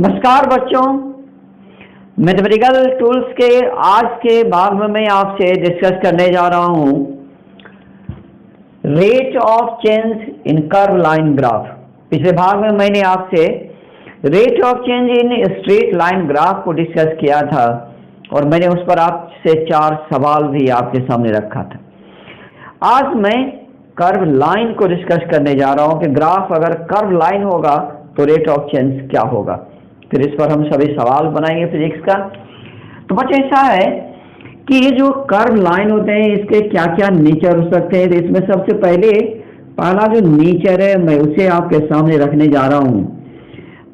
नमस्कार बच्चों, mathematical tools के आज के भाग में मैं आपसे डिस्कस करने जा रहा हूँ rate of change in curve line graph. पिछले भाग में मैंने आपसे rate of change in straight line graph को डिस्कस किया था और मैंने उस पर आपसे 4 सवाल भी आपके सामने रखा था। आज मैं कर्व लाइन को डिस्कस करने जा रहा हूँ कि ग्राफ अगर कर्व लाइन होगा तो रेट ऑफ चेंज क्या होगा। फिर इस पर हम सभी सवाल बनाएंगे फिजिक्स का। तो बच्चों ऐसा है कि ये जो कर्व लाइन होते हैं इसके क्या क्या नेचर हो सकते हैं। तो इसमें सबसे पहला जो नेचर है मैं उसे आपके सामने रखने जा रहा हूँ।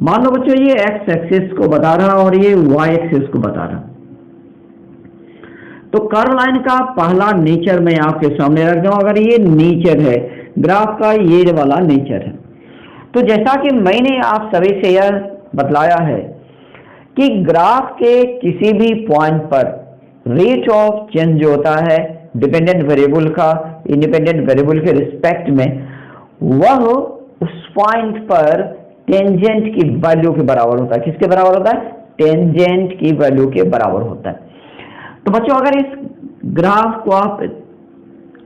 मान लो बच्चों ये एक्स एक्सिस को बता रहा और ये वाई एक्सिस को बता रहा। तो कर्व लाइन का पहला नेचर मैं आपके सामने रख दूँ। अगर ये नेचर है ग्राफ का, ये वाला नेचर है, तो जैसा कि मैंने आप सभी से यह बतलाया है कि ग्राफ के किसी भी पॉइंट पर रेट ऑफ चेंज जो होता है डिपेंडेंट वेरिएबल का इंडिपेंडेंट वेरिएबल के रिस्पेक्ट में, वह उस पॉइंट पर टेंजेंट की वैल्यू के बराबर होता है। किसके बराबर होता है? टेंजेंट की वैल्यू के बराबर होता है। तो बच्चों अगर इस ग्राफ को आप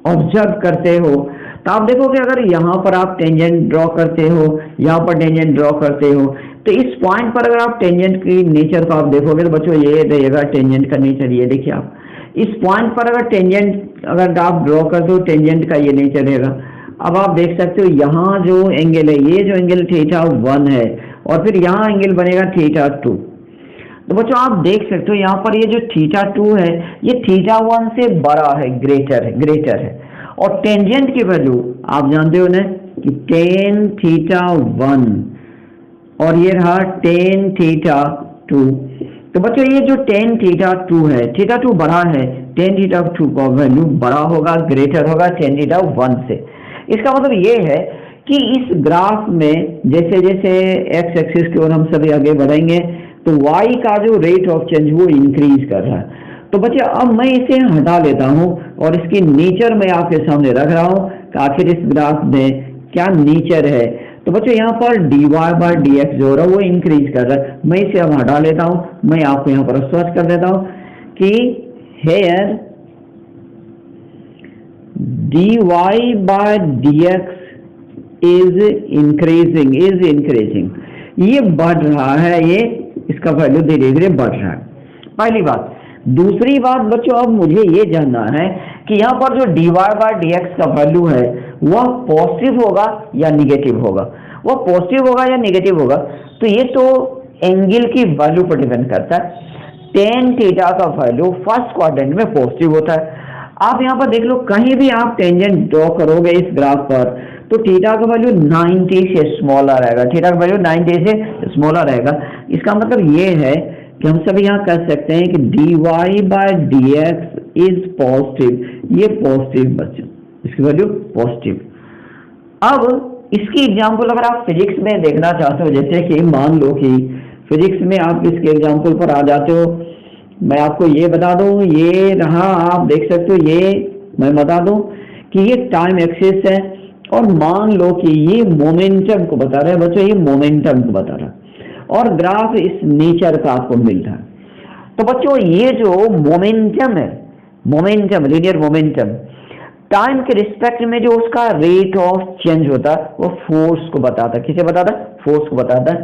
ऑब्जर्व करते हो तो आप देखोगे अगर यहाँ पर आप टेंजेंट ड्रॉ करते हो, यहाँ पर टेंजेंट ड्रॉ करते हो, तो इस पॉइंट पर अगर आप टेंजेंट की नेचर को आप देखोगे तो बच्चों ये रहेगा टेंजेंट का नेचर। ये देखिए आप इस पॉइंट पर अगर टेंजेंट अगर आप ड्रॉ करते हो टेंजेंट का ये नेचर रहेगा। अब आप देख सकते हो यहाँ जो एंगल है, ये जो एंगल θ1 है और फिर यहाँ एंगल बनेगा θ2। तो बच्चों आप देख सकते हो यहाँ पर ये जो θ2 है ये θ1 से बड़ा है, ग्रेटर है। और टेंजेंट की वैल्यू आप जानते हो ना कि tan θ1 और ये रहा tan θ2। तो बच्चों ये जो tan θ2 है, θ2 बड़ा है, tan θ2 का वैल्यू बड़ा होगा, ग्रेटर होगा tan θ1 से। इसका मतलब ये है कि इस ग्राफ में जैसे जैसे एक्स एक्सिस की ओर हम सभी आगे बढ़ेंगे तो y का जो रेट ऑफ चेंज वो इंक्रीज कर रहा है। तो बच्चे अब मैं इसे हटा लेता हूं और इसकी नेचर मैं आपके सामने रख रहा हूं कि आखिर इस ग्राफ में क्या नेचर है। तो बच्चों यहाँ पर dy/dx जो हो रहा है वो इंक्रीज कर रहा है। मैं इसे अब हटा लेता हूं, मैं आपको यहाँ पर स्पष्ट कर देता हूं कि हेयर dy/dx इज इंक्रीजिंग, ये बढ़ रहा है, ये इसका वैल्यू धीरे धीरे बढ़ रहा है। पहली बात। दूसरी बात बच्चों अब मुझे ये जानना है कि यहाँ पर जो dy/dx का वैल्यू है वह पॉजिटिव होगा या निगेटिव होगा। वह पॉजिटिव होगा या निगेटिव होगा तो ये तो एंगल की वैल्यू पर डिपेंड करता है। tan थीटा का वैल्यू फर्स्ट क्वाड्रेंट में पॉजिटिव होता है। आप यहाँ पर देख लो, कहीं भी आप टेंजेंट ड्रॉ करोगे इस ग्राफ पर तो थीटा का वैल्यू 90 से स्मॉलर रहेगा, थीटा का वैल्यू 90 से स्मॉलर रहेगा। इसका मतलब ये है कि हम सभी यहाँ कह सकते हैं कि dy/dx इज पॉजिटिव, ये पॉजिटिव बच्चों, इसकी वैल्यू पॉजिटिव। अब इसकी एग्जांपल अगर आप फिजिक्स में देखना चाहते हो, जैसे कि मान लो कि फिजिक्स में आप इसके एग्जांपल पर आ जाते हो, मैं आपको ये बता दूं, ये रहा, आप देख सकते हो, ये मैं बता दूं कि ये टाइम एक्सिस है और मान लो कि ये मोमेंटम को बता रहा है बच्चों, ये मोमेंटम को बता रहा है और ग्राफ इस नेचर का आपको मिल रहा है। तो बच्चों ये जो मोमेंटम है, मोमेंटम, लीनियर मोमेंटम, टाइम के रिस्पेक्ट में जो उसका रेट ऑफ चेंज होता है वो फोर्स को बताता है। किसे बताता है? फोर्स को बताता है।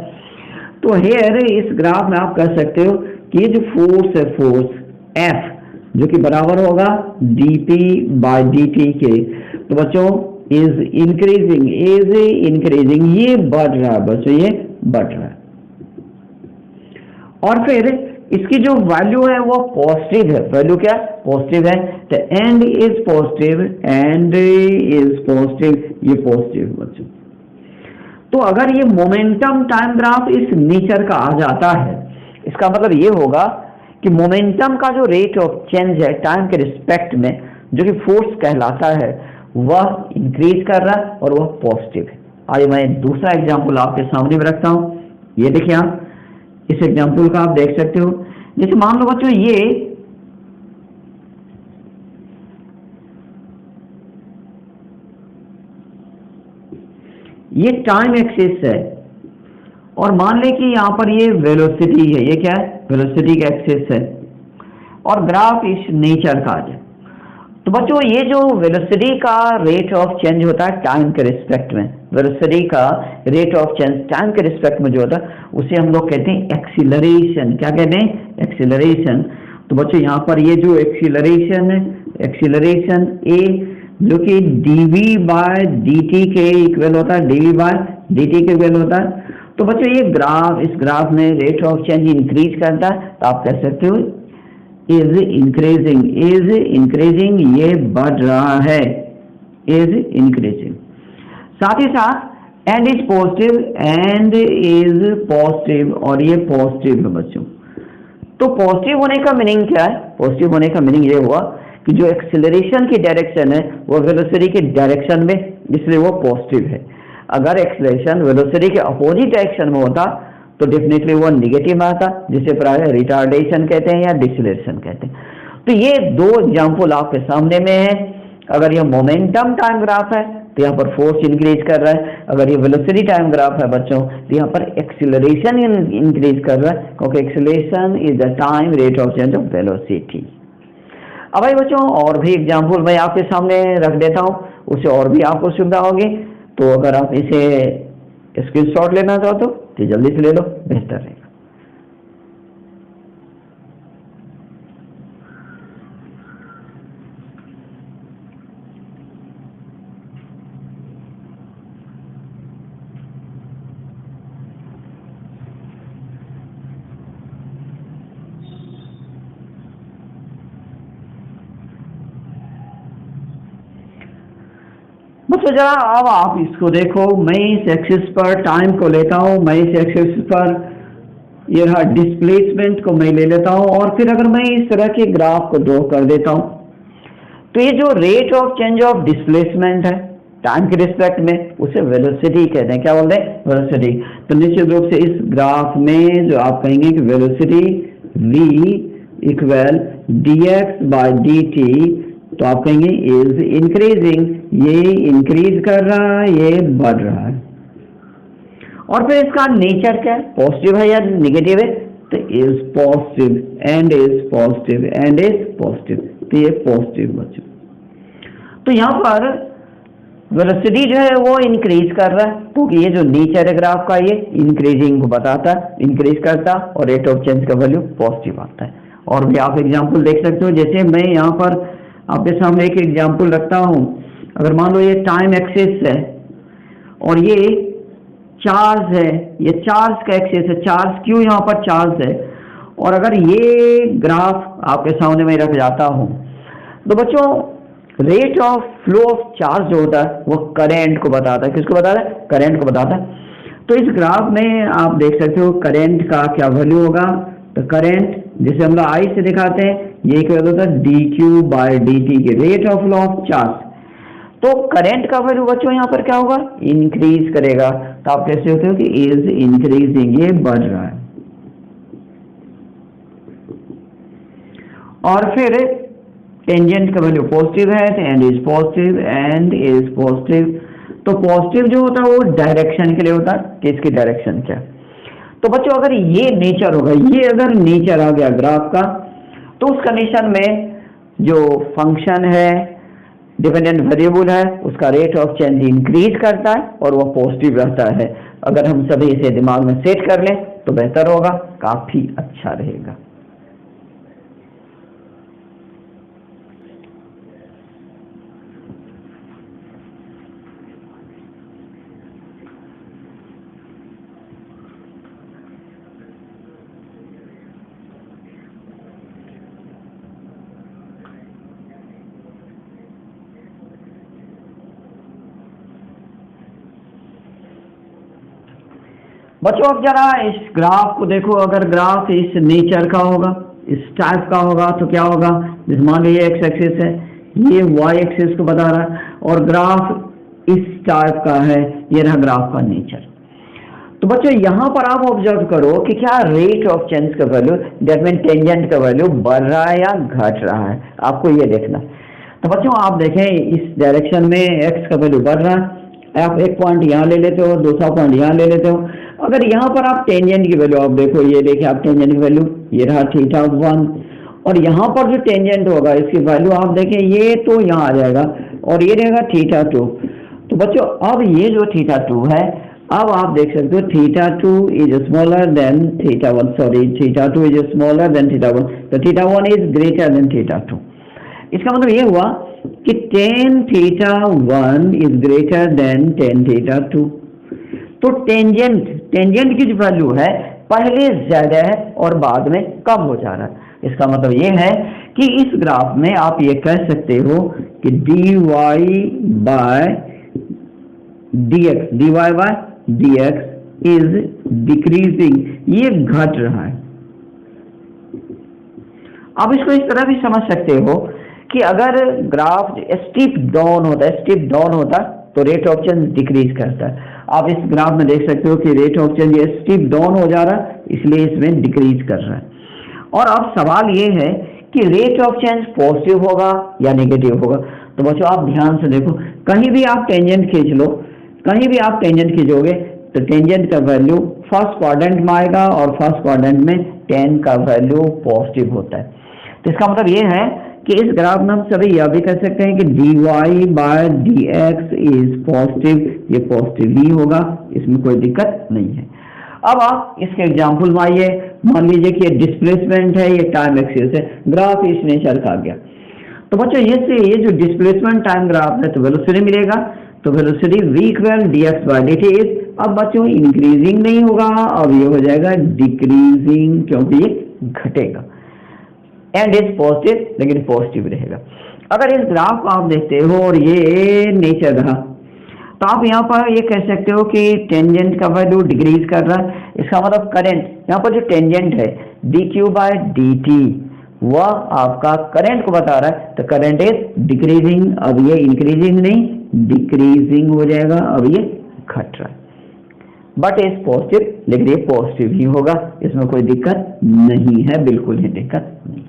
तो हेयर इस ग्राफ में आप कह सकते हो कि ये जो फोर्स है, फोर्स F जो कि बराबर होगा dp/dt के, तो बच्चों इज इंक्रीजिंग, ये बढ़ रहा है बच्चों, ये बढ़ रहा है। और फिर इसकी जो वैल्यू है वो पॉजिटिव है। वैल्यू क्या? पॉजिटिव है। तो एंड इज पॉजिटिव, ये पॉजिटिव बच्चों। तो अगर ये मोमेंटम टाइम ग्राफ इस नेचर का आ जाता है, इसका मतलब ये होगा कि मोमेंटम का जो रेट ऑफ चेंज है टाइम के रिस्पेक्ट में, जो कि फोर्स कहलाता है, वह इंक्रीज कर रहा है और वह पॉजिटिव है। आइए मैं दूसरा एग्जांपल आपके सामने में रखता हूं। ये देखिए आप इस एग्जांपल का आप देख सकते हो। जैसे मान लो बच्चों ये टाइम एक्सिस है और मान लें कि यहाँ पर ये वेलोसिटी है, ये क्या है, वेलोसिटी का एक्सिस है, और ग्राफ इस नेचर का है। तो बच्चों ये जो वेलोसिटी का रेट ऑफ चेंज होता है टाइम के रिस्पेक्ट में, वेलोसिटी का रेट ऑफ चेंज टाइम के रिस्पेक्ट में जो होता है उसे हम लोग कहते हैं एक्सीलरेशन। क्या कहते हैं, एक्सीलरेशन। तो बच्चों यहाँ पर ये जो एक्सीलरेशन है, एक्सीलरेशन ए जो कि dv बाय dt के इक्वल होता है, dv बाय dt के इक्वल होता है। तो बच्चों ये ग्राफ, इस ग्राफ में रेट ऑफ चेंज इंक्रीज करता है, तो आप कह सकते हो इज इंक्रीजिंग, ये बढ़ रहा है, इज इंक्रीजिंग। साथ ही साथ and is positive, and is positive, और ये पॉजिटिव है बच्चों। तो पॉजिटिव होने का मीनिंग क्या है, पॉजिटिव होने का मीनिंग ये हुआ कि जो एक्सेलरेशन की डायरेक्शन है वो वेलोसिटी की डायरेक्शन में, इसलिए वो पॉजिटिव है। अगर एक्सेलरेशन वेलोसिटी के अपोजिट डायरेक्शन में होता तो डेफिनेटली वो निगेटिव में आता, जिसे प्राय रिटार्डेशन कहते हैं या डिसलेरेशन कहते हैं। तो ये दो एग्जाम्पल आपके सामने में है। अगर ये मोमेंटम टाइम ग्राफ है तो यहाँ पर फोर्स इंक्रीज कर रहा है, अगर ये वेलोसिटी टाइम ग्राफ है बच्चों तो यहाँ पर एक्सीलरेशन इंक्रीज कर रहा है, क्योंकि acceleration is the time rate of change of velocity. अब भाई बच्चों और भी एग्जाम्पल मैं आपके सामने रख देता हूँ, उससे और भी आपको सुविधा होगी। तो अगर आप इसे स्क्रीनशॉट लेना चाहो तो जल्दी से ले लो, बेहतर रहेगा। बच्चों जरा अब आप इसको देखो, मैं इस एक्सिस पर टाइम को लेता हूँ, मैं इस एक्सिस पर ये रहा डिस्प्लेसमेंट को मैं ले लेता हूँ, और फिर अगर मैं इस तरह के ग्राफ को ड्रॉ कर देता हूँ तो ये जो rate of change of displacement है टाइम के रिस्पेक्ट में उसे वेलोसिटी कहते हैं। क्या बोलते हैं, वेलोसिटी। तो निश्चित रूप से इस ग्राफ में जो आप कहेंगे कि velocity v equal dx by dt, तो आप कहेंगे इज इंक्रीजिंग, ये इंक्रीज कर रहा है, ये बढ़ रहा है। और फिर इसका नेचर क्या है, पॉजिटिव है या निगेटिव है, तो is positive, and is positive, and is positive, तो ये पॉजिटिव बच्चों। तो यहाँ पर वेलोसिटी जो है वो इंक्रीज कर रहा है, क्योंकि ये जो नेचर है ग्राफ का ये इंक्रीजिंग को बताता है, इंक्रीज करता, और रेट ऑफ चेंज का वैल्यू पॉजिटिव आता है। और भी आप एग्जाम्पल देख सकते हो, जैसे मैं यहाँ पर आपके सामने एक एग्जाम्पल रखता हूँ। अगर मान लो ये टाइम एक्सिस है और ये चार्ज है, ये चार्ज का एक्सिस है, चार्ज क्यों यहाँ पर चार्ज है, और अगर ये ग्राफ आपके सामने मैं रख जाता हूँ तो बच्चों rate of flow of charge जो होता है वो करंट को बताता है। किसको बताता है, करंट को बताता है। तो इस ग्राफ में आप देख सकते हो करंट का क्या वैल्यू होगा, तो करंट जिसे हम लोग आई से दिखाते हैं ये इक्वल होता है dq बाय dt के rate of flow of charge. तो करंट का वैल्यू बच्चों यहाँ पर क्या होगा, इंक्रीज करेगा। तो आप कैसे होते हो कि इज इंक्रीजिंग, ये बढ़ रहा है। और फिर टेंजेंट का वैल्यू पॉजिटिव है, तो and is positive, and is positive. तो पॉजिटिव जो होता है वो डायरेक्शन के लिए होता है, कि इसकी डायरेक्शन क्या। तो बच्चों अगर ये नेचर होगा, ये अगर नेचर आ गया ग्राफ का, तो उस कंडीशन में जो फंक्शन है डिपेंडेंट वेरिएबल है उसका रेट ऑफ चेंज इंक्रीज करता है और वो पॉजिटिव रहता है। अगर हम सभी इसे दिमाग में सेट कर लें तो बेहतर होगा, काफी अच्छा रहेगा। बच्चों अब जरा इस ग्राफ को देखो, अगर ग्राफ इस नेचर का होगा, इस टाइप का होगा तो क्या होगा, जैसे मान लो ये एक्स एक्सिस है, ये वाई एक्सिस को बता रहा है, और ग्राफ इस टाइप का है, ये रहा ग्राफ का नेचर। तो बच्चों यहाँ पर आप ऑब्जर्व करो कि क्या रेट ऑफ चेंज का वैल्यू, दैट मीन टेंजेंट का वैल्यू बढ़ रहा है या घट रहा है, आपको ये देखना। तो बच्चों आप देखें इस डायरेक्शन में एक्स का वैल्यू बढ़ रहा है आप एक पॉइंट यहाँ ले लेते हो, दूसरा पॉइंट यहाँ ले लेते हो। अगर यहाँ पर आप टेंजेंट की वैल्यू आप देखो, ये देखिए आप टेंजेंट की वैल्यू ये रहा θ1, और यहाँ पर जो टेंजेंट होगा इसकी वैल्यू आप देखें ये तो यहाँ आ जाएगा और ये रहेगा θ2। तो बच्चों अब ये जो θ2 है, अब आप देख सकते हो θ2 is smaller than θ1, sorry θ2 is smaller than θ1, तो θ1 इज ग्रेटर देन θ2। इसका मतलब ये हुआ कि tan θ1 is greater than tan θ2। तो टेंजेंट की जो वैल्यू है पहले ज्यादा है और बाद में कम हो जा रहा है। इसका मतलब ये है कि इस ग्राफ में आप ये कह सकते हो कि dy by dx is decreasing, ये घट रहा है। आप इसको इस तरह भी समझ सकते हो कि अगर ग्राफ स्टीप डाउन होता तो रेट ऑफ चेंज डिक्रीज करता है। आप इस ग्राफ में देख सकते हो कि रेट ऑफ चेंज ये स्टीप डाउन हो जा रहा है, इसलिए इसमें डिक्रीज कर रहा है। और अब सवाल ये है कि रेट ऑफ चेंज पॉजिटिव होगा या नेगेटिव होगा। तो बच्चों आप ध्यान से देखो, कहीं भी आप टेंजेंट खींच लो, कहीं भी आप टेंजेंट खींचोगे तो टेंजेंट का वैल्यू फर्स्ट क्वाड्रेंट में आएगा और फर्स्ट क्वाड्रेंट में tan का वैल्यू पॉजिटिव होता है। तो इसका मतलब ये है कि इस ग्राफ में हम सभी यह भी कह सकते हैं कि dy by dx is positive, ये पॉजिटिव ही होगा, इसमें कोई दिक्कत नहीं है। अब आप इसके एग्जाम्पल में आइए, मान लीजिए कि ये डिस्प्लेसमेंट है, ये टाइम एक्सिस है, ग्राफ इस नेचर का आ गया। तो बच्चों ये जो डिस्प्लेसमेंट टाइम ग्राफ है तो वेलोसिटी मिलेगा, तो velocity v equal dx by dt is, अब बच्चों इंक्रीजिंग नहीं होगा, अब ये हो जाएगा डिक्रीजिंग, क्योंकि ये घटेगा, एंड इज पॉजिटिव, लेकिन पॉजिटिव रहेगा। अगर इस ग्राफ को आप देखते हो और ये नेचर रहा, तो आप यहाँ पर ये कह सकते हो कि टेंजेंट का वैल्यू डिक्रीज कर रहा है। इसका मतलब करंट, यहाँ पर जो टेंजेंट है dq बाय dt वह आपका करंट को बता रहा है, तो करंट इज डिक्रीजिंग, अब ये इंक्रीजिंग नहीं डिक्रीजिंग हो जाएगा, अब ये घट रहा है, बट इज पॉजिटिव, लेकिन ये पॉजिटिव ही होगा, इसमें कोई दिक्कत नहीं है, बिल्कुल ही दिक्कत नहीं।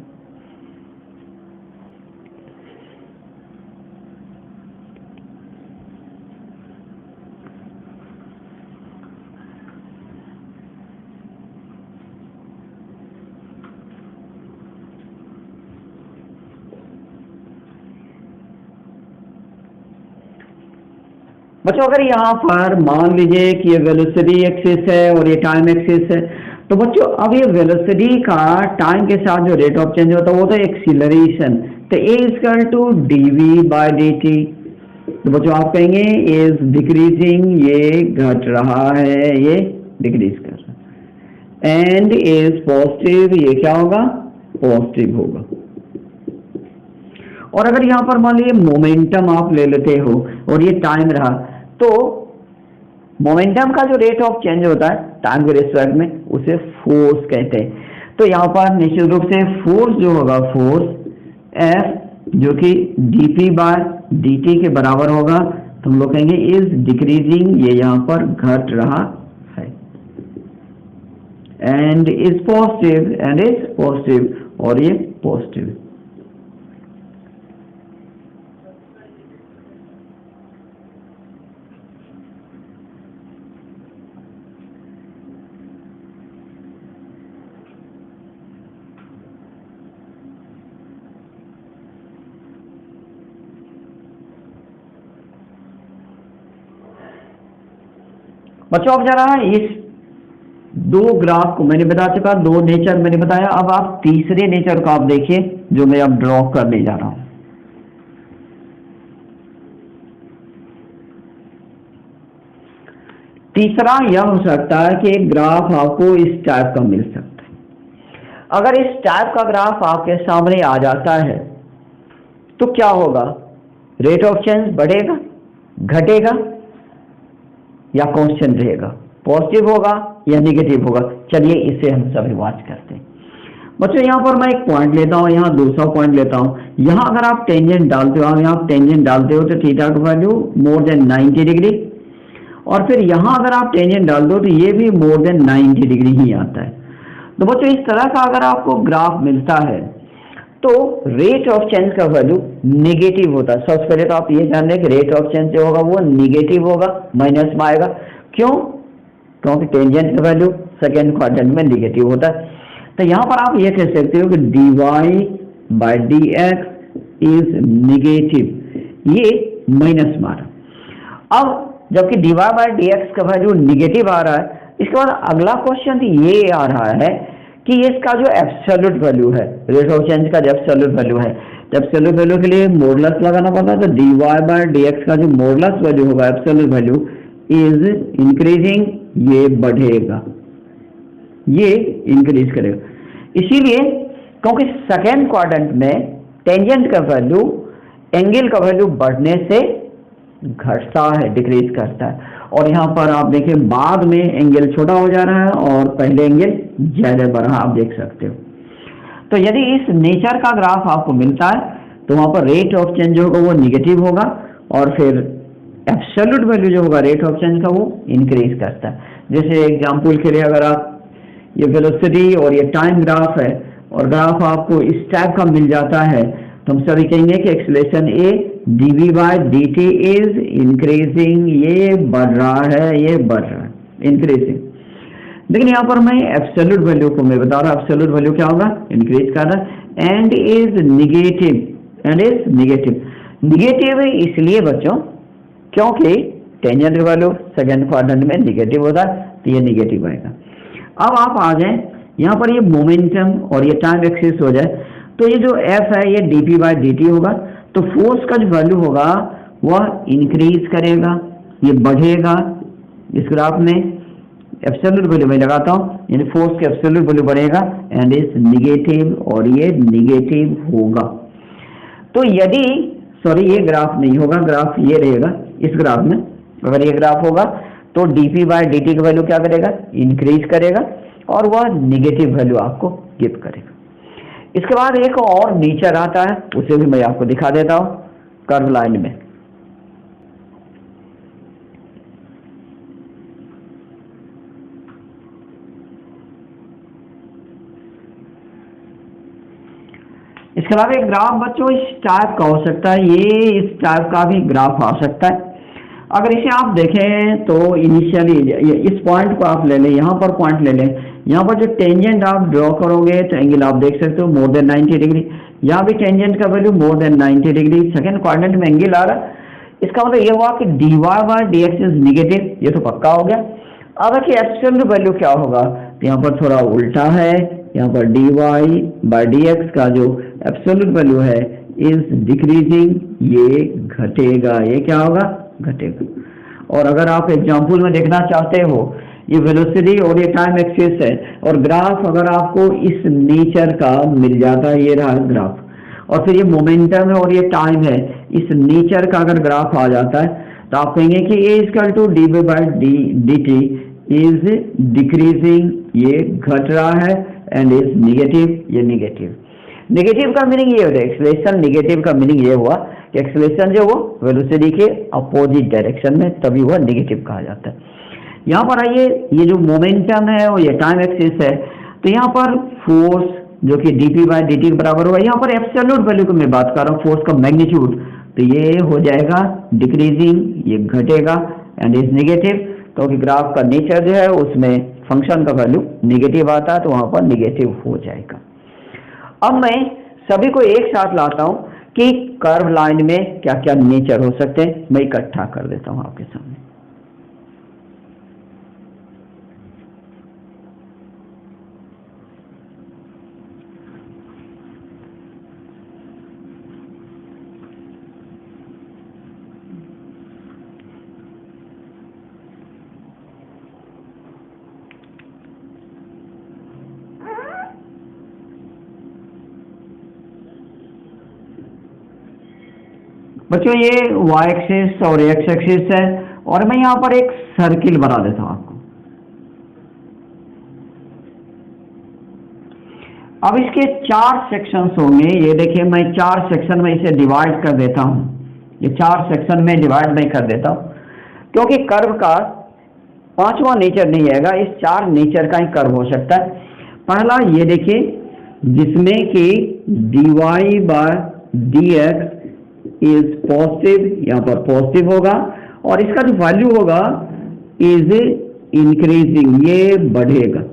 बच्चों अगर यहाँ पर मान लीजिए कि ये वेलोसिटी एक्सिस है और ये टाइम एक्सिस है, तो बच्चों अब ये वेलोसिटी का टाइम के साथ जो रेट ऑफ चेंज होता है वो तो एक्सीलरेशन, तो a equal to dv by dt। तो बच्चों आप कहेंगे इज डिक्रीजिंग, ये घट रहा है, ये डिक्रीज कर रहा है, एंड इज पॉजिटिव, ये क्या होगा पॉजिटिव होगा। और अगर यहाँ पर मान लीजिए मोमेंटम आप ले लेते हो और ये टाइम रहा, तो मोमेंटम का जो रेट ऑफ चेंज होता है टाइम के रिस्पेक्ट में उसे फोर्स कहते हैं। तो यहाँ पर निश्चित रूप से फोर्स जो होगा, फोर्स F जो कि dp बाय dt के बराबर होगा, तो हम लोग कहेंगे इज डिक्रीजिंग, ये यहाँ पर घट रहा है, एंड इज पॉजिटिव, और ये पॉजिटिव। बच्चों अब जरा इस दो ग्राफ को मैंने बता चुका, दो नेचर मैंने बताया, अब आप तीसरे नेचर को आप देखिए जो मैं अब ड्रॉ करने जा रहा हूं। तीसरा यह हो सकता है कि एक ग्राफ आपको इस टाइप का मिल सकता है। अगर इस टाइप का ग्राफ आपके सामने आ जाता है तो क्या होगा, रेट ऑफ चेंज बढ़ेगा, घटेगा या कांस्टेंट रहेगा, पॉजिटिव होगा या नेगेटिव होगा। चलिए इसे हम सभी वॉच करते हैं। बच्चों यहाँ पर मैं एक पॉइंट लेता हूँ, यहाँ दूसरा पॉइंट लेता हूँ। यहाँ अगर आप टेंजेंट डालते हो, यहाँ टेंजेंट डालते हो तो थीटा का वैल्यू मोर देन 90 डिग्री, और फिर यहाँ अगर आप टेंजेंट डाल दो तो ये भी मोर देन 90 डिग्री ही आता है। तो बच्चों इस तरह का अगर आपको ग्राफ मिलता है तो रेट ऑफ चेंज का वैल्यू निगेटिव होता है। सबसे पहले तो आप ये जान लें कि रेट ऑफ चेंज जो होगा वो निगेटिव होगा, माइनस में आएगा। क्यों? क्योंकि टेंजेंट का वैल्यू सेकेंड क्वाड्रेंट में निगेटिव होता है। तो यहाँ पर आप ये कह सकते हो कि dy/dx इज निगेटिव, ये माइनस में आ रहा। अब जबकि dy/dx का वैल्यू निगेटिव आ रहा है, इसके बाद अगला क्वेश्चन ये आ रहा है कि इसका जो एब्सोल्यूट वैल्यू है, रेट ऑफ चेंज का जो एब्सोल्यूट वैल्यू है, एब्सोल्यूट वैल्यू के लिए मॉडुलस लगाना पड़ता है। तो dy/dx का जो मॉडुलस वैल्यू होगा, एब्सोल्यूट वैल्यू इज इंक्रीजिंग, ये बढ़ेगा, ये इंक्रीज करेगा। इसीलिए क्योंकि सेकेंड क्वाड्रेंट में टेंजेंट का वैल्यू एंगल का वैल्यू बढ़ने से घटता है, डिक्रीज करता है। और यहाँ पर आप देखें बाद में एंगल छोटा हो जा रहा है और पहले एंगल ज्यादा बढ़ा, आप देख सकते हो। तो यदि इस नेचर का ग्राफ आपको मिलता है तो वहां पर रेट ऑफ चेंज होगा वो निगेटिव होगा, और फिर एब्सोल्यूट वैल्यू जो होगा रेट ऑफ चेंज का वो इंक्रीज करता है। जैसे एग्जांपल के लिए अगर आप ये वेलोसिटी और ये टाइम ग्राफ है और ग्राफ आपको इस टाइप का मिल जाता है, तो हम सभी कहेंगे कि acceleration A dv/dt is increasing, ये बढ़ रहा है, ये बढ़ रहा है, इंक्रीजिंग। लेकिन यहाँ पर मैं एब्सोल्यूट वैल्यू को मैं बता रहा हूँ, एब्सोल्यूट वैल्यू क्या होगा, इंक्रीज कर रहा है। And is negative, and is negative. Negative इसलिए बच्चों क्योंकि टेंजेंट वैल्यू सेकेंड क्वाड्रेंट में निगेटिव होता है, तो ये निगेटिव आएगा। अब आप आ जाए यहाँ पर, ये मोमेंटम और ये टाइम एक्सिस हो जाए, तो ये जो f है ये dp/dt होगा। तो फोर्स का जो वैल्यू होगा वह इंक्रीज करेगा, ये बढ़ेगा इस ग्राफ में। एब्सोल्यूट वैल्यू मैं लगाता हूँ, यानी फोर्स का एब्सोल्यूट वैल्यू बढ़ेगा एंड इज निगेटिव, और ये निगेटिव होगा। तो यदि ये ग्राफ नहीं होगा, ग्राफ ये रहेगा। इस ग्राफ में अगर ये ग्राफ होगा तो dp/dt का वैल्यू क्या करेगा, इंक्रीज करेगा, और वह निगेटिव वैल्यू आपको गिव करेगा। इसके बाद एक और नेचर आता है, उसे भी मैं आपको दिखा देता हूं कर्व लाइन में। इसके अलावा एक ग्राफ बच्चों इस टाइप का हो सकता है, ये इस टाइप का भी ग्राफ आ सकता है। अगर इसे आप देखें तो इनिशियली इस पॉइंट को आप ले लें, यहाँ पर पॉइंट ले लें, यहाँ पर जो टेंजेंट आप ड्रॉ करोगे तो एंगल आप देख सकते हो मोर देन 90 डिग्री। यहाँ भी टेंजेंट का value more than 90 degree, second quadrant में एंगल आ रहा है। इसका मतलब ये हुआ कि dy/dx इज निगेटिव, ये तो पक्का हो गया। अब देखिए एब्सोल्यूट वैल्यू क्या होगा, तो यहाँ पर थोड़ा उल्टा है, यहाँ पर dy/dx का जो एब्सोल्यूट वैल्यू है इज डिक्रीजिंग, ये घटेगा, ये क्या होगा, घटेगा। और अगर आप एग्जांपल में देखना चाहते हो, ये वेलोसिटी और ये टाइम एक्सिस है, और ग्राफ अगर आपको इस नेचर का मिल जाता है, ये रहा ग्राफ, और फिर ये मोमेंटम है और ये टाइम है, इस नेचर का अगर ग्राफ आ जाता है तो आप कहेंगे कि a = dv/dt इज डिक्रीजिंग, ये घट रहा है, एंड इज निगेटिव, ये निगेटिव। नेगेटिव का मीनिंग ये होता है, एक्सेलरेशन नेगेटिव का मीनिंग ये हुआ कि एक्सेलरेशन जो वो वेलोसिटी के अपोजिट डायरेक्शन में, तभी वह नेगेटिव कहा जाता है। यहाँ पर आइए, ये जो मोमेंटम है और ये टाइम एक्सिस है, तो यहाँ पर फोर्स जो कि dp/dt के बराबर होगा। यहाँ पर एब्सोल्यूट वैल्यू की मैं बात कर रहा हूँ, फोर्स का मैग्नीट्यूड, तो ये हो जाएगा डिक्रीजिंग, ये घटेगा, एंड इज निगेटिव, क्योंकि ग्राफ का नेचर जो है उसमें फंक्शन का वैल्यू निगेटिव आता है, तो वहां पर निगेटिव हो जाएगा। अब मैं सभी को एक साथ लाता हूं कि कर्व लाइन में क्या क्या नेचर हो सकते हैं, मैं इकट्ठा कर देता हूं आपके सामने। बच्चों ये y एक्सिस और x एक्सिस है, और मैं यहां पर एक सर्किल बना देता हूं आपको। अब इसके 4 सेक्शंस होंगे, ये देखिए मैं 4 सेक्शन में इसे डिवाइड कर देता हूं, ये 4 सेक्शन में डिवाइड मैं कर देता हूं, क्योंकि कर्व का 5वां नेचर नहीं आएगा, इस 4 नेचर का ही कर्व हो सकता है। पहला ये देखिए, जिसमें कि dy by dx is positive, यहाँ पर पॉजिटिव होगा, और इसका जो वैल्यू होगा इज इंक्रीजिंग, ये बढ़ेगा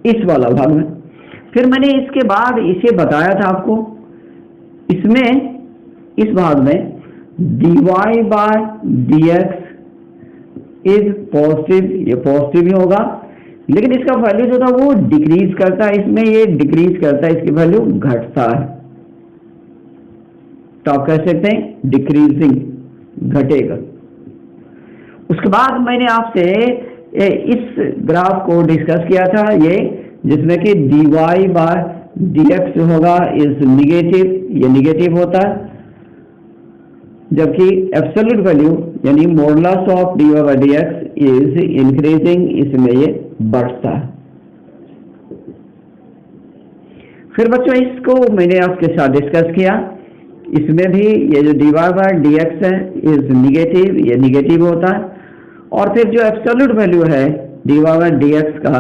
इस वाला भाग में। फिर मैंने इसके बाद इसे बताया था आपको, इसमें इस भाग में dy by dx is positive, ये पॉजिटिव ही होगा, लेकिन इसका वैल्यू जो था वो डिक्रीज करता है, इसमें ये डिक्रीज करता है, इसकी वैल्यू घटता है, तो आप कह सकते हैं डिक्रीजिंग, घटेगा। उसके बाद मैंने आपसे इस ग्राफ को डिस्कस किया था, ये जिसमें कि dy बाय dx होगा इज निगेटिव, ये निगेटिव होता है, जबकि एब्सोल्यूट वैल्यू यानी modulus of dy by dx is increasing, इसमें ये बढ़ता है। फिर बच्चों इसको मैंने आपके साथ डिस्कस किया, इसमें भी ये जो dy बाय dx है इज निगेटिव, ये निगेटिव होता है, और फिर जो एब्सोल्यूट वैल्यू है dy बाय dx का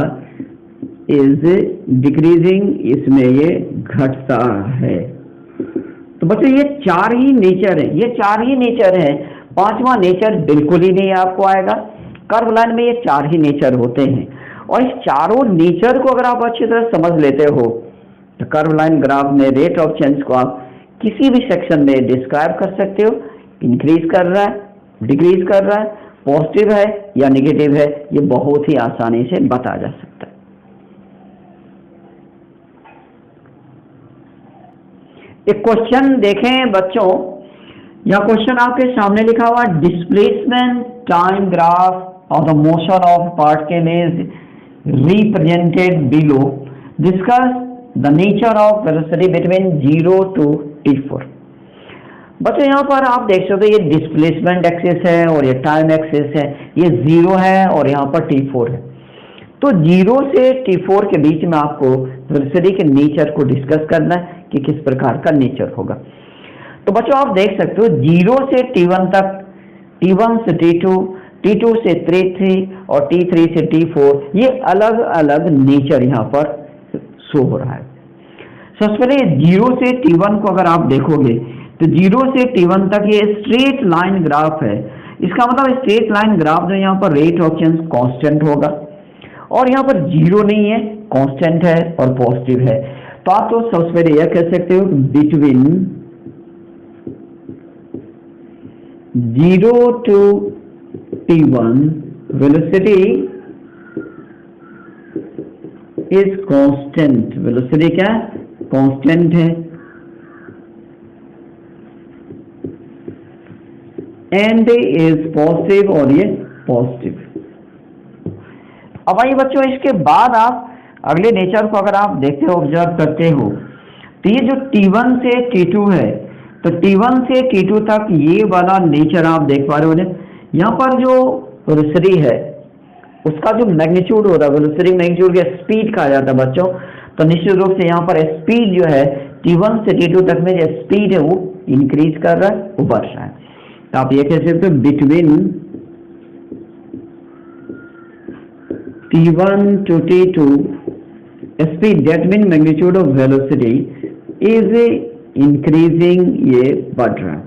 इज डिक्रीजिंग, इसमें ये घटता है। तो बच्चों ये चार ही नेचर है, ये चार ही नेचर है, पांचवा नेचर बिल्कुल ही नहीं आपको आएगा। कर्व लाइन में ये चार ही नेचर होते हैं, और इस चारों नेचर को अगर आप अच्छी तरह समझ लेते हो तो कर्व लाइन ग्राफ में रेट ऑफ चेंज को आप किसी भी सेक्शन में डिस्क्राइब कर सकते हो, इंक्रीज कर रहा है, डिक्रीज कर रहा है, पॉजिटिव है या नेगेटिव है, ये बहुत ही आसानी से बताया जा सकता है। एक क्वेश्चन देखें बच्चों, यह क्वेश्चन आपके सामने लिखा हुआ displacement time graph of the motion of particle is represented below, discuss the nature of velocity between 0 to t4। बच्चों यहाँ पर आप देख सकते हो ये डिस्प्लेसमेंट एक्सिस है और ये टाइम एक्सिस है, ये 0 है और यहाँ पर t4 है। तो 0 से t4 के बीच में आपको वेलोसिटी के नेचर को डिस्कस करना है कि किस प्रकार का नेचर होगा। तो बच्चों आप देख सकते हो 0 से t1 तक, t1 से t2, t2 से t3 और t3 से t4, ये अलग अलग नेचर यहाँ पर शो हो रहा है। सबसे पहले 0 से t1 को अगर आप देखोगे तो 0 से t1 तक ये स्ट्रेट लाइन ग्राफ है, इसका मतलब स्ट्रेट लाइन ग्राफ जो यहाँ पर रेट ऑफ चेंज कांस्टेंट होगा, और यहाँ पर 0 नहीं है, कांस्टेंट है और पॉजिटिव है। तो आप तो सबसे पहले यह कह सकते हो between 0 to t1 velocity is constant, velocity क्या कांस्टेंट है, एंड इज पॉजिटिव, और ये पॉजिटिव। अब आइए बच्चों इसके बाद आप अगले नेचर को अगर आप देखते हो, ऑब्जर्व करते हो, तो ये जो t1 से t2 है, तो t1 से t2 तक ये वाला नेचर आप देख पा रहे हो। यहाँ पर जो वेलोसिटी है उसका जो मैग्नीट्यूड होता है, वेलोसिटी मैग्नीट्यूड के स्पीड कहा जाता है बच्चों, तो निश्चित रूप से यहाँ पर स्पीड जो है t1 से t2 तक में जो स्पीड है वो इंक्रीज कर रहा है, वो बढ़ रहा है। तो आप ये कह सकते हो between t1 to t2 speed, that mean magnitude of velocity is increasing, ये बढ़ रहा है।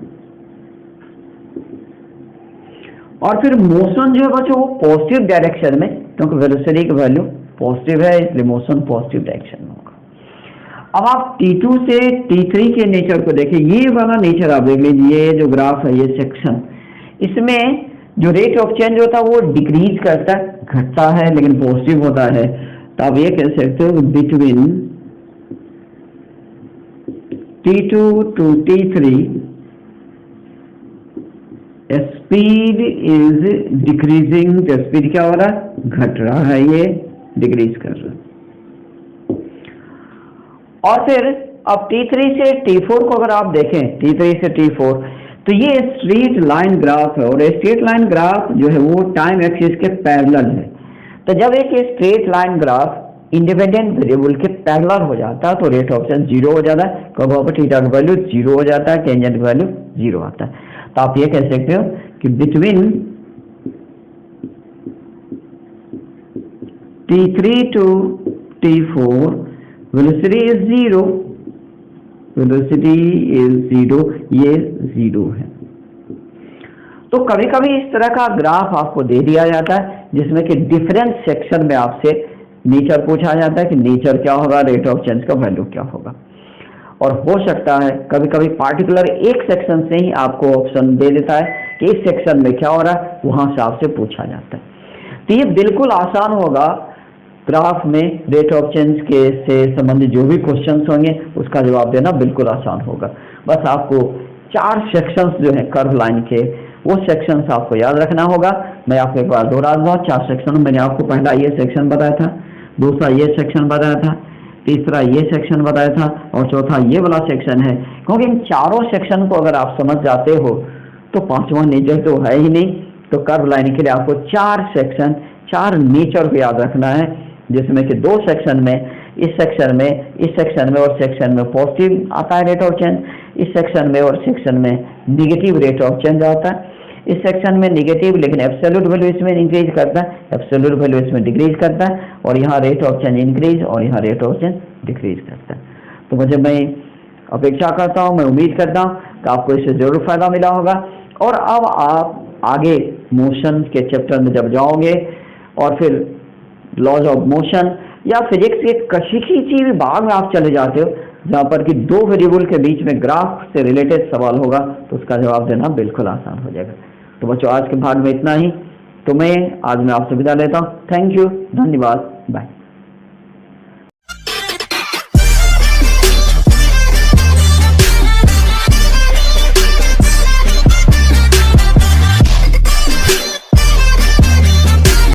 और फिर मोशन जो है बच्चों वो पॉजिटिव डायरेक्शन में, क्योंकि वेलोसिटी की वैल्यू पॉजिटिव है इसलिए मोशन पॉजिटिव डायरेक्शन में होगा। अब आप t2 से t3 के नेचर को देखिए, ये वाला नेचर आप देख लीजिए, ये जो ग्राफ है, ये सेक्शन, इसमें जो रेट ऑफ चेंज होता है वो डिक्रीज करता है, घटता है, लेकिन पॉजिटिव होता है। तो आप ये कह सकते हो between t2 to t3 speed is decreasing, तो स्पीड क्या हो रहा है, घट रहा है, ये डिक्रीज कर रहा है। और फिर अब t3 से t4 को अगर आप देखें, t3 से t4, तो ये स्ट्रेट लाइन ग्राफ है, और स्ट्रेट लाइन ग्राफ जो है वो टाइम एक्सिस के पैरेलल है। तो जब एक straight line graph independent variable के पैरेलल हो जाता है तो रेट ऑफ चेंज 0 हो जाता है, कब वहां पर थीटा का वैल्यू 0 हो जाता है, टेंजेंट का वैल्यू 0 आता है। तो आप ये कह सकते हो कि between t3 to T4, velocity is 0, velocity is 0, ये 0 है। तो कभी कभी इस तरह का ग्राफ आपको दे दिया जाता है जिसमें कि डिफरेंट सेक्शन में आपसे नेचर पूछा जाता है कि नेचर क्या होगा, रेट ऑफ चेंज का वैल्यू क्या होगा। और हो सकता है कभी कभी पार्टिकुलर एक सेक्शन से ही आपको ऑप्शन दे देता है कि इस सेक्शन में क्या हो रहा है, वहां से आपसे पूछा जाता है। तो ये बिल्कुल आसान होगा, ग्राफ में रेट ऑफ चेंज के से संबंधित जो भी क्वेश्चंस होंगे उसका जवाब देना बिल्कुल आसान होगा। बस आपको 4 सेक्शंस जो है कर्व लाइन के, वो सेक्शंस आपको याद रखना होगा। मैं आपको एक बार दोहरा दूंगा, 4 सेक्शन मैंने आपको पहला ये सेक्शन बताया था, दूसरा ये सेक्शन बताया था, तीसरा ये सेक्शन बताया था और चौथा ये वाला सेक्शन है। क्योंकि इन चारों सेक्शन को अगर आप समझ जाते हो तो पांचवा नेचर तो है ही नहीं। तो कर्व लाइन के लिए आपको 4 सेक्शन, 4 नेचर को याद रखना है, जिसमें कि 2 सेक्शन में, इस सेक्शन में और सेक्शन में पॉजिटिव आता है रेट ऑफ चेंज, इस सेक्शन में और सेक्शन में निगेटिव रेट ऑफ चेंज आता है। इस सेक्शन में निगेटिव लेकिन एब्सोल्यूट वैल्यू इसमें इंक्रीज करता है, एब्सोल्यूट वैल्यू इसमें डिक्रीज करता है, और यहाँ रेट ऑफ चेंज इंक्रीज और यहाँ रेट ऑफ चेंज डिक्रीज करता है। तो मुझे, मैं अपेक्षा करता हूँ, मैं उम्मीद करता हूँ कि आपको इससे जरूर फायदा मिला होगा। और अब आप आगे मोशन के चैप्टर में जब जाओगे और फिर लॉज ऑफ मोशन या फिजिक्स के किसी भी भाग में आप चले जाते हो जहाँ पर कि 2 वेरिएबल के बीच में ग्राफ से रिलेटेड सवाल होगा, तो उसका जवाब देना बिल्कुल आसान हो जाएगा। तो बच्चों, आज के भाग में इतना ही। तो मैं आपसे विदा लेता हूँ। थैंक यू, धन्यवाद, बाय।